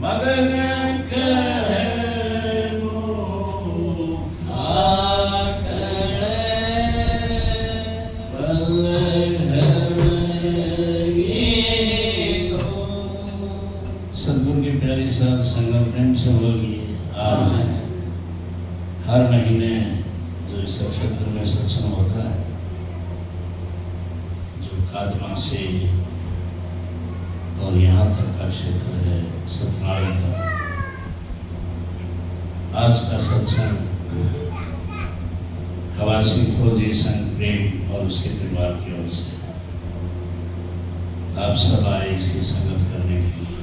मगन कहनो आकड़े पल सद्गुरु की प्यारी साथ संगत प्रेम से बोलिए आमीन। हर महीने जो इस क्षेत्र में सत्संग होता है, जो कादमा से और यहाँ तक का क्षेत्र है सतनाड़ी तक, आज का सत्संग खवासी फौजी संघ प्रेम और उसके परिवार की ओर से आप सब आए इसकी संगत करने के लिए।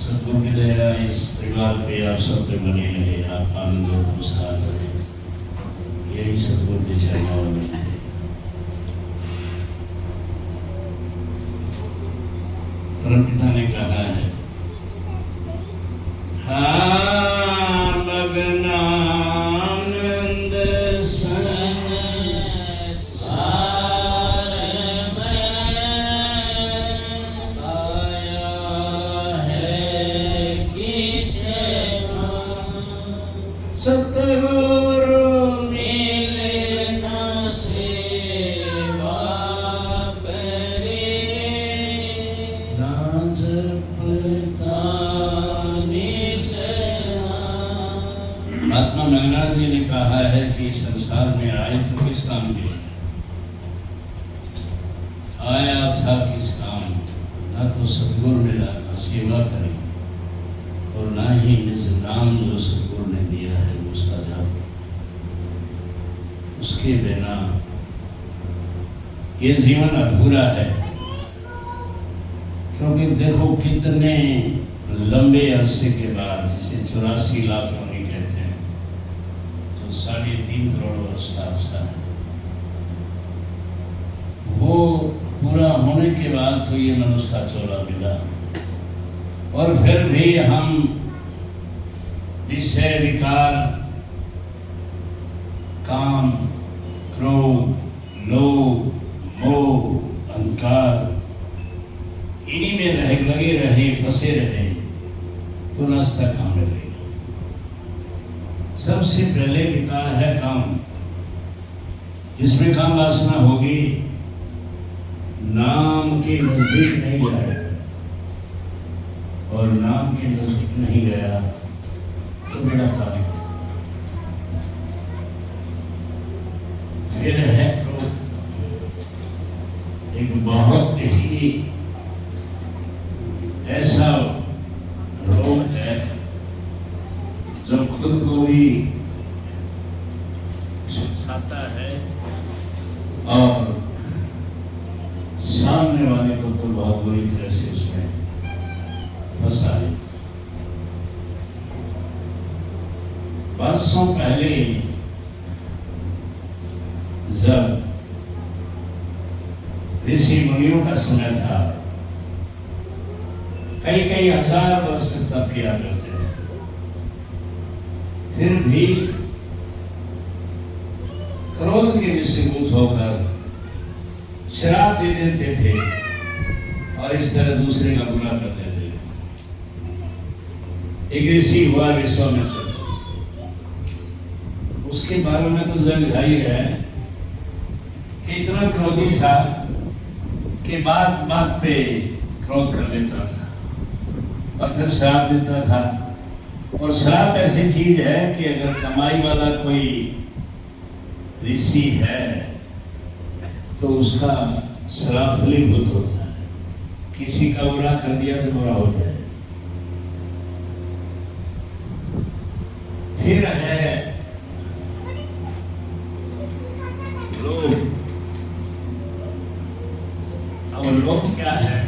सद्गुरु की दया इस परिवार पे आप सब पे बनी रहे, आप आनंद और खुशहाल रहे, यही सद्गुरु के चरणों में है। परमपिता ने कहा है, हाँ मगनानंद संसार में आया है किसे सतगुरु मिले न सेवा करे ना जपता महात्मा मेघनाथ जी ने कहा है कि संसार में आए तो किस काम के आया था, किस काम? ना तो सतगुरु मिला, ना सेवा करी, और ना ही निज नाम जो सतगुरु ने दिया है उसका जाप। उसके बिना ये जीवन अधूरा है। क्योंकि देखो कितने लंबे अरसे के बाद, जिसे 84 लाख योनि कहते हैं, तो 3.5 करोड़ वर्ष का अरसा है, वो पूरा होने के बाद तो ये मनुष्य का चोला मिला। और फिर भी हम विषय विकार, काम, क्रोध, लोभ, मोह, अहंकार, इन्हीं में लगे रहे, फंसे रहे, तो रास्ता कहाँ मिलेगा? सबसे पहले विकार है काम। जिसमें काम वासना होगी, नाम के नजदीक नहीं जाएगा, और नाम के नजदीक नहीं गया तो बेड़ा पार। फिर है क्रोध, एक बहुत ही ऐसा रोग है जो खुद को भी सुखाता है और सामने वाले को तो बहुत बुरी तरह से उसमें फंसा देता। बरसों पहले जब ऋषि मुनियों का समय था, कई कई हजार वर्ष तक किया करते थे, फिर भी क्रोध के विषयभूत होकर शराब दे देते थे और इस तरह दूसरे का बुरा कर देते थे। एक ऋषि हुआ विश्वामित्र, उसके बारे में तो जग जाहिर है कि इतना क्रोधी था कि बात बात पे क्रोध कर लेता था और फिर श्राप देता था। और श्राप ऐसी चीज है कि अगर कमाई वाला कोई ऋषि है तो उसका श्राप फलीभूत होता है। किसी का बुरा कर दिया तो बुरा हो जाए। फिर है लोभ। अब लोभ क्या है?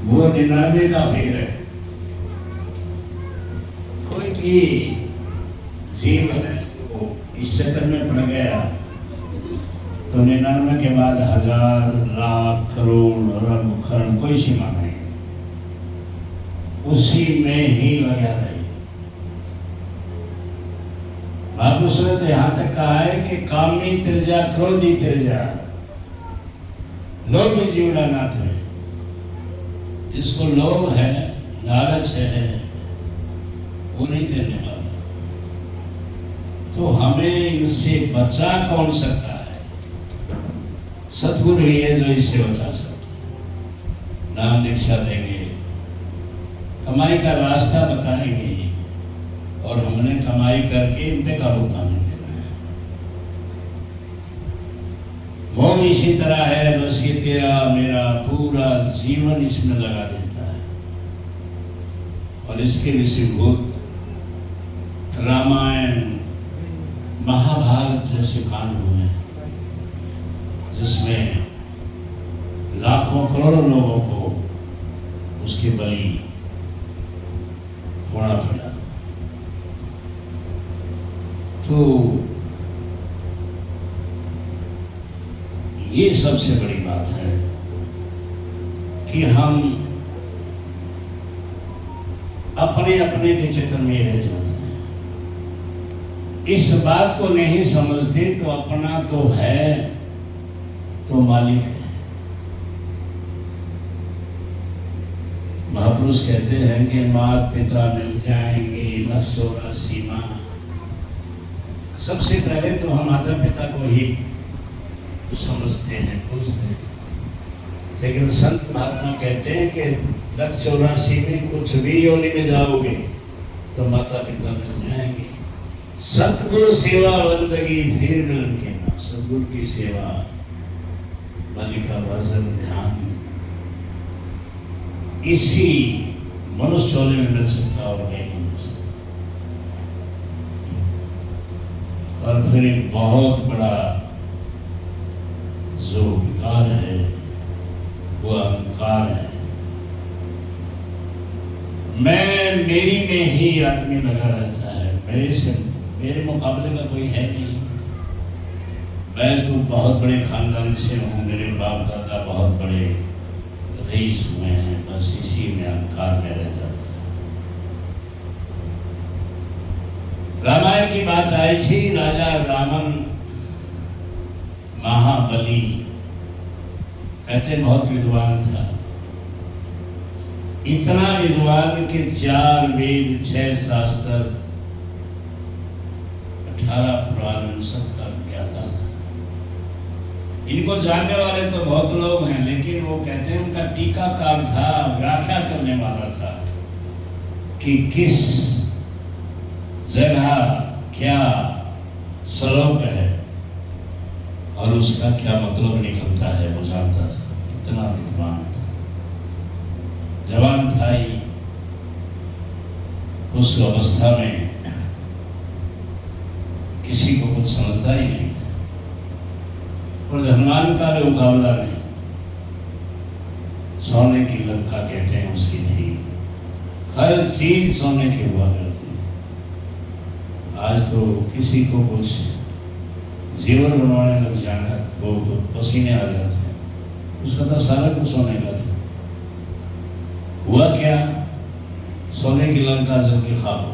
वो 99 का फेर है। कोई भी जीव है वो इस चक्कर में पड़ गया तो 99 के बाद 1000, लाख, करोड़, अरब, खरब कोई सीमा नहीं, उसी में ही लगा रहे। महापुरुषों ने तो यहाँ तक कहा है कि कामी तिरजा, क्रोधी तिरजा, लोभी जीवड़ा नाथ है। जिसको लोभ है, लालच है, वो नहीं देने वाला। तो हमें इनसे बचा कौन सकता है? सतगुरु ही है जो इससे बचा सकता है। नाम दीक्षा देंगे, कमाई का रास्ता बताएंगे, और हमने कमाई करके इन पे काबू पाने देना है। मोह इसी तरह है, बस ये तेरा मेरा पूरा जीवन इसमें लगा देता है। और इसके विषयभूत रामायण, महाभारत जैसे कांड हुए, जिसमें लाखों करोड़ों लोगों को उसके बलि होना पड़ा। तो ये सबसे बड़ी बात है कि हम अपने अपने के चक्कर में रह जाते हैं। इस बात को नहीं समझते तो अपना तो है तो मालिक है। महापुरुष कहते हैं कि माता पिता मिल जाएंगे, 184 माँ। सबसे पहले तो हम माता पिता को ही समझते हैं, पूछते हैं, लेकिन संत महात्मा कहते हैं कि 184 में कुछ भी योनि में जाओगे तो माता पिता मिल जाएंगे। सतगुरु सेवा बंदगी फिर मिलन के ना। सतगुरु की सेवा, बलि का भजन, ध्यान, इसी मनुष्य चोले में मिल सकता और कहीं नहीं मिल सकता। और फिर एक बहुत बड़ा जो विकार है वो अहंकार है। मैं मेरी में ही आदमी लगा रहता है। मेरे मुकाबले का कोई है नहीं। मैं तो बहुत बड़े खानदान से हूँ, मेरे बाप दादा बहुत बड़े रईस हुए हैं, बस इसी में अहंकार में रह जाता है। रामायण की बात आई थी। राजा रावण महाबली, कहते बहुत विद्वान था। इतना विद्वान कि 4 वेद, 6 शास्त्र, 18 पुराण सबका ज्ञाता था। इनको जानने वाले तो बहुत लोग हैं, लेकिन वो कहते हैं उनका टीकाकार था, व्याख्या करने वाला था कि किस जगह क्या श्लोक है और उसका क्या मतलब निकलता है, वो जानता था। इतना विद्वान था, जवान था ही। उस अवस्था में किसी को कुछ समझता ही नहीं था। और हनुमान का भी मुकाबला नहीं। सोने की लंका कहते हैं उसकी थी, हर चीज सोने की हुआ करती थी। आज तो किसी को कुछ जीवन बनवाने लग जाना वो तो पसीने आ जाते हैं। उसका तो सारा कुछ सोने का था। हुआ क्या? सोने की लंका जल के खाक हो।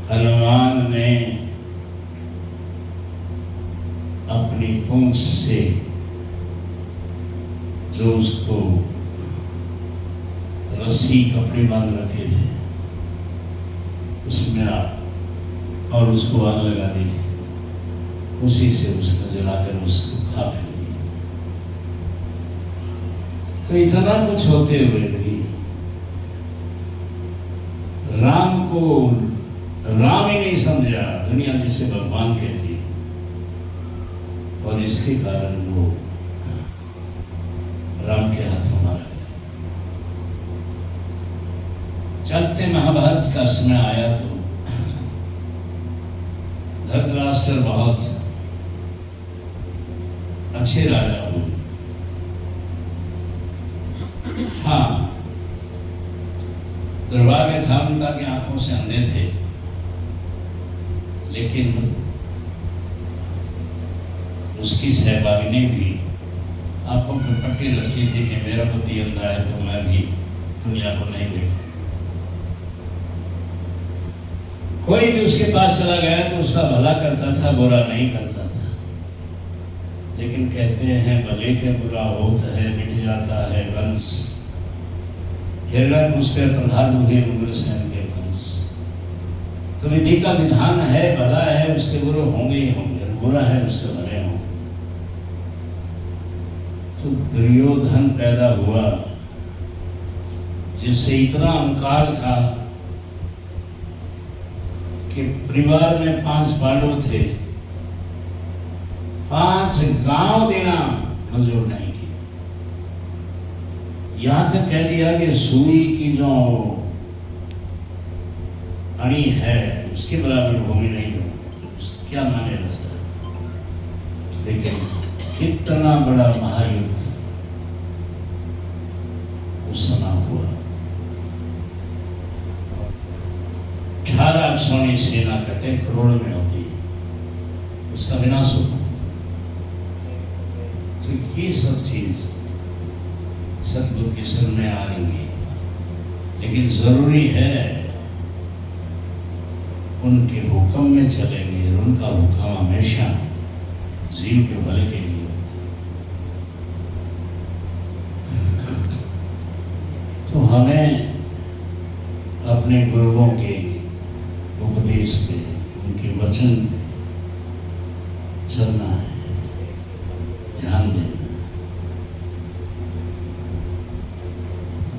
हनुमान ने अपनी पूंछ से जो उसको रस्सी कपड़े बांध रखे थे उसमें और उसको आग लगा दी थी, उसी से उसने जलाकर उसको खा लिया। तो इतना कुछ होते हुए भी राम को राम ही नहीं समझा, दुनिया जिसे भगवान कहती है, और इसके कारण वो राम के हाथों मारा गया। चलते महाभारत का समय आया तो धृतराष्ट्र बहुत अच्छे राजा हुए। हाँ, दुर्भाग्य था उनका कि आंखों से अंधे थे, लेकिन उसकी सहभागिनी भी आंखों पर पट्टी रची थी कि मेरा पति अंधा है तो मैं भी दुनिया को नहीं देखूं। कोई भी उसके पास चला गया तो उसका भला करता था, बुरा नहीं करता था। लेकिन कहते हैं भले के बुरा होता है, मिट जाता है वंश, हिरण्य उसके प्रहलाद हुए उग्रसेन के कंस। तो विधि का विधान है, भला है उसके बुरे होंगे ही होंगे, बुरा है उसके भले हों। तो दुर्योधन पैदा हुआ जिससे इतना अहंकार था कि परिवार में 5 पांडव थे, 5 गांव देना मंजूर नहीं किया। यहां तक कह दिया कि सुई की जो अणी है उसके बराबर भूमि नहीं दूंगा। तो क्या माने रास्ता। लेकिन कितना बड़ा महायुद्ध उस समय हुआ। 18 सोनी सेना कहते करोड़ में होती है, उसका विनाश होता। तो ये सब चीज सतगुरु के शरण में आएंगी, लेकिन जरूरी है उनके हुक्म में चलेंगे। उनका हुक्म हमेशा जीव के भले के लिए। तो हमें अपने गुरुओं के उपदेश पे, उनके वचन पे चलना है, ध्यान देना।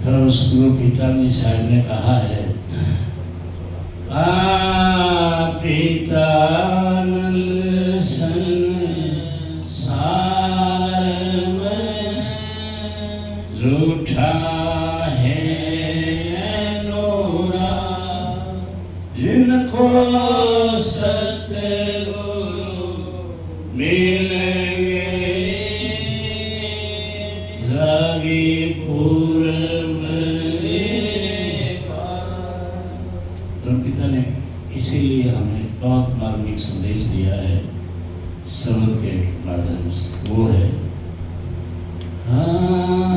फिर उस गुरु पिताजी साहब ने कहा है, पिता नल संसार में रूठा है नोरा, जिनको सतगुरु मिलेंगे जागी पूर्व। पिता ने इसीलिए हमें बहुत मार्मिक संदेश दिया है शब्द के माध्यम से। वो है हाँ